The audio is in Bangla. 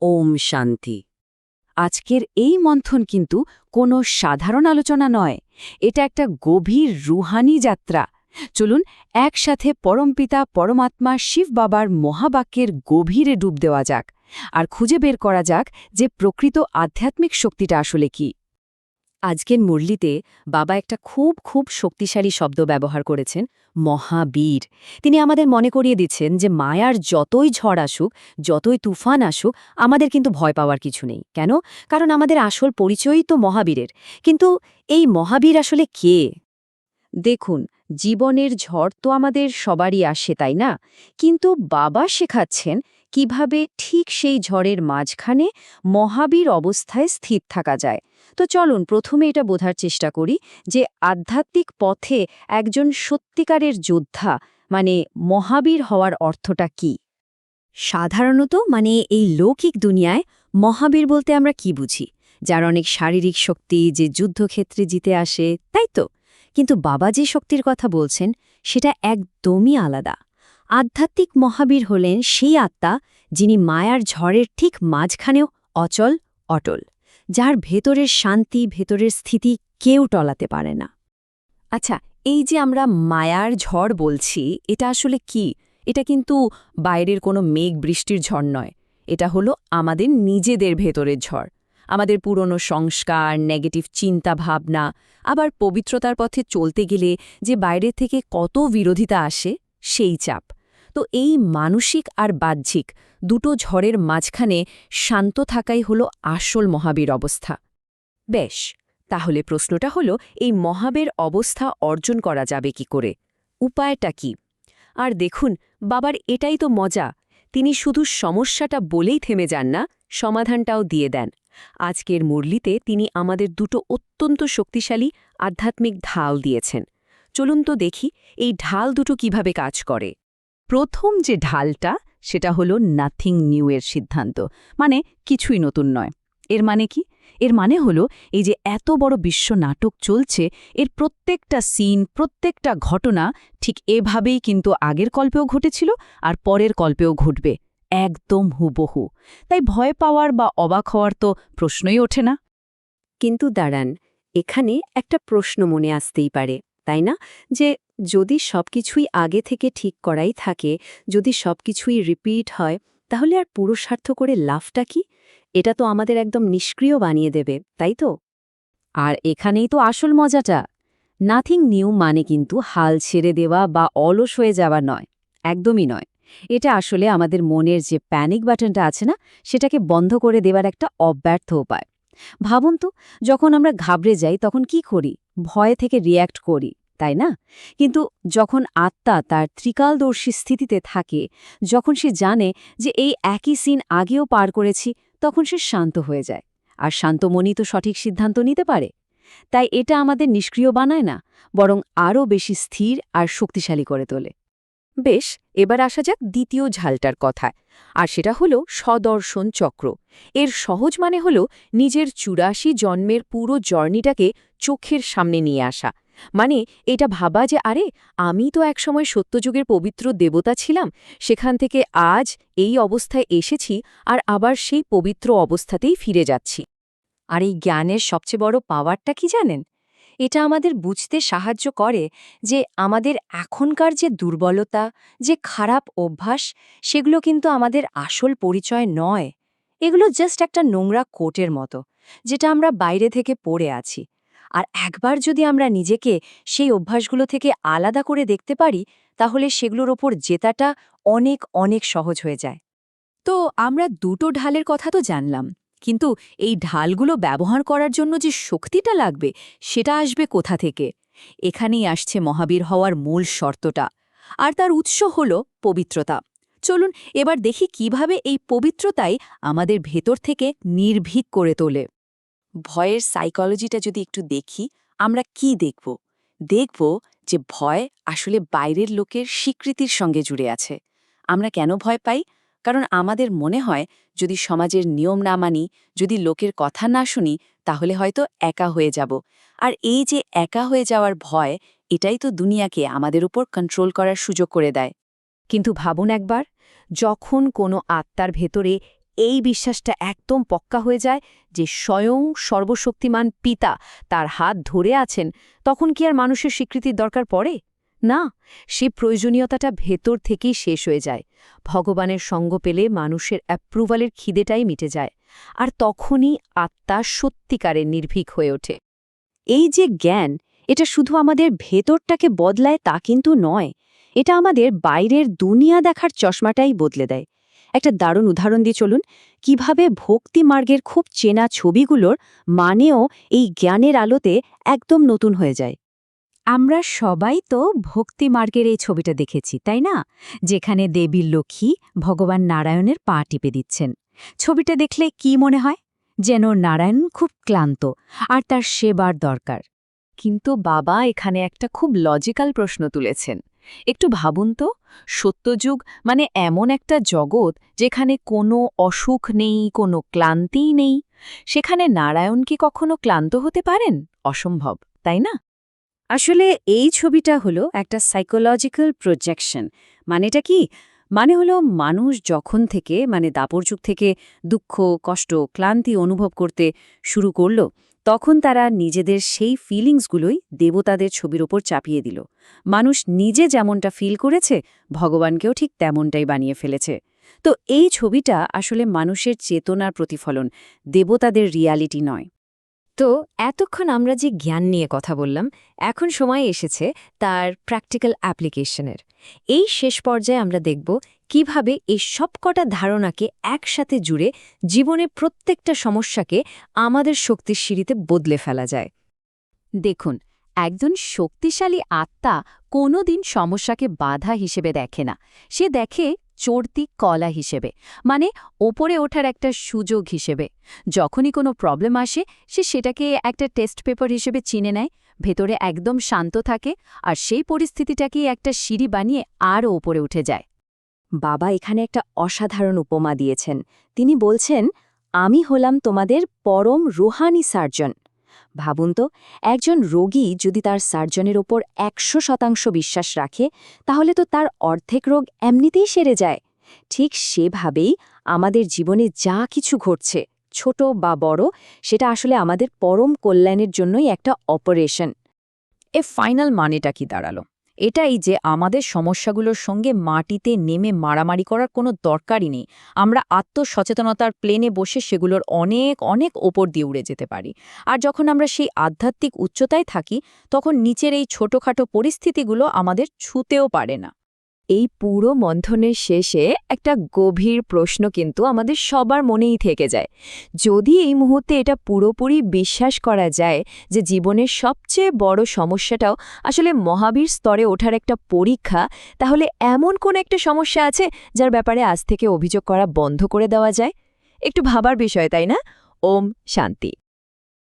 ওম শান্তি। আজকের এই মন্থন কিন্তু কোনো সাধারণ আলোচনা নয়, এটা একটা গভীর রুহানি যাত্রা। চলুন একসাথে পরমপিতা পরমাত্মা শিব বাবার মহাবাক্যের গভীরে ডুব দেওয়া যাক আর খুঁজে বের করা যাক যে প্রকৃত আধ্যাত্মিক শক্তিটা আসলে কি। আজকের মুরলিতে বাবা একটা খুব শক্তিশালী শব্দ ব্যবহার করেছেন, মহাবীর। তিনি আমাদের মনে করিয়ে দিচ্ছেন যে মায়ার যতই ঝড় আসুক, যতই তুফান আসুক, আমাদের কিন্তু ভয় পাওয়ার কিছু নেই। কেন? কারণ আমাদের আসল পরিচয়ই তো মহাবীরের। কিন্তু এই মহাবীর আসলে কে? দেখুন, জীবনের ঝড় তো আমাদের সবারই আসে, তাই না? কিন্তু বাবা শেখাচ্ছেন কিভাবে ঠিক সেই ঝড়ের মাঝখানে মহাবীর অবস্থায় স্থির থাকা যায়। তো চলুন প্রথমে এটা বোঝার চেষ্টা করি যে আধ্যাত্মিক পথে একজন সত্যিকারের যোদ্ধা মানে মহাবীর হওয়ার অর্থটা কি। সাধারণত এই লৌকিক দুনিয়ায় মহাবীর বলতে আমরা কি বুঝি? যার অনেক শারীরিক শক্তি, যে যুদ্ধক্ষেত্রে জিতে আসে, তাই তো? কিন্তু বাবা যে শক্তির কথা বলছেন সেটা একদমই আলাদা। আধ্যাত্মিক মহাবীর হলেন সেই আত্মা যিনি মায়ার ঝড়ের ঠিক মাঝখানেও অচল, অটল, যার ভেতরের শান্তি, ভেতরের স্থিতি কেউ টলাতে পারে না। আচ্ছা, এই যে আমরা মায়ার ঝড় বলছি, এটা আসলে কি? এটা কিন্তু বাইরের কোনো মেঘ বৃষ্টির ঝড় নয়। এটা হলো আমাদের নিজেদের ভেতরের ঝড়। আমাদের পুরনো সংস্কার, নেগেটিভ চিন্তা ভাবনা, আবার পবিত্রতার পথে চলতে গেলে যে বাইরে থেকে কত বিরোধিতা আসে, সেই চাপ। তো এই মানসিক আর বাহ্যিক দুটো ঝড়ের মাঝখানে শান্ত থাকাই হলো আসল মহাবীর অবস্থা। বেশ, তাহলে প্রশ্নটা হলো, এই মহাবীর অবস্থা অর্জন করা যাবে কি করে? উপায়টা কি? আর দেখুন, বাবার এটাই তো মজা। তিনি শুধু সমস্যাটা বলেই থেমে যান না, সমাধানটাও দিয়ে দেন। আজকের মুরলিতে তিনি আমাদের দুটো অত্যন্ত শক্তিশালী আধ্যাত্মিক ঢাল দিয়েছেন। চলুন তো দেখি এই ঢাল দুটো কিভাবে কাজ করে। প্রথম যে ঢালটা, সেটা হলো নাথিং নিউ এর সিদ্ধান্ত, মানে কিছুই নতুন নয়। এর মানে কি? এর মানে হলো এই যে এত বড় বিশ্ব নাটক চলছে, এর প্রত্যেকটা সিন, প্রত্যেকটা ঘটনা ঠিক এভাবেই কিন্তু আগের কল্পেও ঘটেছিল আর পরের কল্পেও ঘটবে, একদম হুবহু। তাই ভয় পাওয়ার বা অবাক হওয়ার তো প্রশ্নই ওঠে না। কিন্তু দাঁড়ান, এখানে একটা প্রশ্ন মনে আসতেই পারে, তাই না? যে যদি সবকিছুই আগে থেকে ঠিক করাই থাকে, যদি সবকিছুই রিপিট হয়, তাহলে আর পুরুষার্থ করে লাভটা কি? এটা তো আমাদের একদম নিষ্ক্রিয় বানিয়ে দেবে, তাই তো? আর এখানেই তো আসল মজাটা। নাথিং নিউ মানে কিন্তু হাল ছেড়ে দেওয়া বা অলস হয়ে যাওয়া নয়, একদমই নয়। এটা আসলে আমাদের মনের যে প্যানিক বাটনটা আছে না, সেটাকে বন্ধ করে দেওয়ার একটা অব্যর্থ উপায়। ভাবুন তো, যখন আমরা ঘাবড়ে যাই তখন কি করি? ভয় থেকে রিয়্যাক্ট করি, তাই না? কিন্তু যখন আত্মা তার ত্রিকালদর্শী স্থিতিতে থাকে, যখন সে জানে যে এই একই সিন আগেও পার করেছি, তখন সে শান্ত হয়ে যায়। আর শান্ত মনই তো সঠিক সিদ্ধান্ত নিতে পারে। তাই এটা আমাদের নিষ্ক্রিয় বানায় না, বরং আরও বেশি স্থির আর শক্তিশালী করে তোলে। বেশ, এবার আসা যাক দ্বিতীয় ঝালটার কথায়। আর সেটা হলো সদর্শন চক্র। এর সহজ মানে হলো নিজের ৮৪ জন্মের পুরো জার্নিটাকে চোখের সামনে নিয়ে আসা। মানে এটা ভাবা যে আরে, আমি তো একসময় সত্যযুগের পবিত্র দেবতা ছিলাম, সেখান থেকে আজ এই অবস্থায় এসেছি আর আবার সেই পবিত্র অবস্থাতেই ফিরে যাচ্ছি। আর এই জ্ঞানের সবচেয়ে বড় পাওয়ারটা কি জানেন? এটা আমাদের বুঝতে সাহায্য করে যে আমাদের এখনকার যে দুর্বলতা, যে খারাপ অভ্যাস, সেগুলো কিন্তু আমাদের আসল পরিচয় নয়। এগুলো জাস্ট একটা নোংরা কোটের মতো, যেটা আমরা বাইরে থেকে পড়ে আছি। আর একবার যদি আমরা নিজেকে সেই অভ্যাসগুলো থেকে আলাদা করে দেখতে পারি, তাহলে সেগুলোর ওপর জেতাটা অনেক অনেক সহজ হয়ে যায়। তো আমরা দুটো ঢালের কথা তো জানলাম, কিন্তু এই ঢালগুলো ব্যবহার করার জন্য যে শক্তিটা লাগবে, সেটা আসবে কোথা থেকে? এখানেই আসছে মহাবীর হওয়ার মূল শর্তটা। আর তার উৎস হল পবিত্রতা। চলুন এবার দেখি কিভাবে এই পবিত্রতাই আমাদের ভেতর থেকে নির্ভীক করে তোলে। ভয়ের সাইকোলজিটা যদি একটু দেখি, আমরা কি দেখব? দেখব যে ভয় আসলে বাইরের লোকের স্বীকৃতির সঙ্গে জুড়ে আছে। আমরা কেন ভয় পাই? কারণ আমাদের মনে হয় যদি সমাজের নিয়ম না মানি, যদি লোকের কথা না শুনি, তাহলে হয়তো একা হয়ে যাব। আর এই যে একা হয়ে যাওয়ার ভয়, এটাই তো দুনিয়াকে আমাদের উপর কন্ট্রোল করার সুযোগ করে দেয়। কিন্তু ভাবুন একবার, যখন কোনো আত্মার ভেতরে এই বিশ্বাসটা একদম পক্কা হয়ে যায় যে স্বয়ং সর্বশক্তিমান পিতা তার হাত ধরে আছেন, তখন কি আর মানুষের স্বীকৃতির দরকার পড়ে? না, সেই প্রয়োজনীয়তাটা ভেতর থেকেই শেষ হয়ে যায়। ভগবানের সঙ্গ পেলে মানুষের অ্যাপ্রুভালের খিদেটাই মিটে যায়, আর তখনই আত্মা সত্যিকারের নির্ভীক হয়ে ওঠে। এই যে জ্ঞান, এটা শুধু আমাদের ভেতরটাকে বদলায় তা কিন্তু নয়, এটা আমাদের বাইরের দুনিয়া দেখার চশমাটাই বদলে দেয়। একটা দারুণ উদাহরণ দিয়ে চলুন কিভাবে ভক্তি মার্গের খুব চেনা ছবিগুলোর মানেও এই জ্ঞানের আলোতে একদম নতুন হয়ে যায়। আমরা সবাই তো ভক্তি মার্গের এই ছবিটা দেখেছি, তাই না? যেখানে দেবী লক্ষ্মী ভগবান নারায়ণের পা টিপে দিচ্ছেন। ছবিটা দেখলে কি মনে হয়? যেন নারায়ণ খুব ক্লান্ত আর তার সেবার দরকার। কিন্তু বাবা এখানে একটা খুব লজিক্যাল প্রশ্ন তুলেছেন। একটু ভাবুন তো, সত্যযুগ মানে এমন একটা জগৎ যেখানে কোনো অসুখ নেই, কোনো ক্লান্তিই নেই। সেখানে নারায়ণ কি কখনো ক্লান্ত হতে পারেন? অসম্ভব, তাই না? আসলে এই ছবিটা হলো একটা সাইকোলজিক্যাল প্রজেকশন। মানেটা কি? মানে হলো মানুষ যখন থেকে দাপর যুগ থেকে দুঃখ, কষ্ট, ক্লান্তি অনুভব করতে শুরু করল, তখন তারা নিজেদের সেই ফিলিংসগুলোই দেবতাদের ছবির ওপর চাপিয়ে দিল। মানুষ নিজে যেমনটা ফিল করেছে, ভগবানকেও ঠিক তেমনটাই বানিয়ে ফেলেছে। তো এই ছবিটা আসলে মানুষের চেতনার প্রতিফলন, দেবতাদের রিয়ালিটি নয়। তো এতক্ষণ আমরা যে জ্ঞান নিয়ে কথা বললাম, এখন সময় এসেছে তার প্র্যাকটিক্যাল অ্যাপ্লিকেশনের। এই শেষ পর্যায়ে আমরা দেখব কিভাবে এই সবকটা ধারণাকে একসাথে জুড়ে জীবনের প্রত্যেকটা সমস্যাকে আমাদের শক্তির সিঁড়িতে বদলে ফেলা যায়। দেখুন, একজন শক্তিশালী আত্মা কোনোদিন সমস্যাকে বাধা হিসেবে দেখে না। সে দেখে চড়তি কলা হিসেবে, মানে ওপরে ওঠার একটা সুযোগ হিসেবে। যখনই কোনো প্রবলেম আসে, সে সেটাকে একটা টেস্ট পেপার হিসেবে চিনে নেয়, ভেতরে একদম শান্ত থাকে, আর সেই পরিস্থিতিটাকেই একটা সিঁড়ি বানিয়ে আরও ওপরে উঠে যায়। বাবা এখানে একটা অসাধারণ উপমা দিয়েছেন। তিনি বলছেন, আমি হলাম তোমাদের পরম রুহানি সার্জন। ভাবুন তো, একজন রোগী যদি তার সার্জনের ওপর ১০০% বিশ্বাস রাখে, তাহলে তো তার অর্ধেক রোগ এমনিতেই সেরে যায়। ঠিক সেভাবেই আমাদের জীবনে যা কিছু ঘটছে, ছোট বা বড়, সেটা আসলে আমাদের পরম কল্যাণের জন্যই একটা অপারেশন। ফাইনাল মানেটা কি দাঁড়ালো? এটাই যে আমাদের সমস্যাগুলোর সঙ্গে মাটিতে নেমে মারামারি করার কোনো দরকারই নেই। আমরা আত্মসচেতনতার প্লেনে বসে সেগুলোর অনেক অনেক ওপর দিয়ে উড়ে যেতে পারি। আর যখন আমরা সেই আধ্যাত্মিক উচ্চতায় থাকি, তখন নিচের এই ছোটখাটো পরিস্থিতিগুলো আমাদের ছুঁতেও পারে না। এই পুরো মন্থনের শেষে একটা গভীর প্রশ্ন কিন্তু আমাদের সবার মনেই থেকে যায়। যদি এই মুহূর্তে এটা পুরোপুরি বিশ্বাস করা যায় যে জীবনের সবচেয়ে বড় সমস্যাটাও আসলে মহাবীর স্তরে ওঠার একটা পরীক্ষা, তাহলে এমন কোন একটা সমস্যা আছে যার ব্যাপারে আজ থেকে অভিযোগ করা বন্ধ করে দেওয়া যায়? একটু ভাবার বিষয়, তাই না? ওম শান্তি।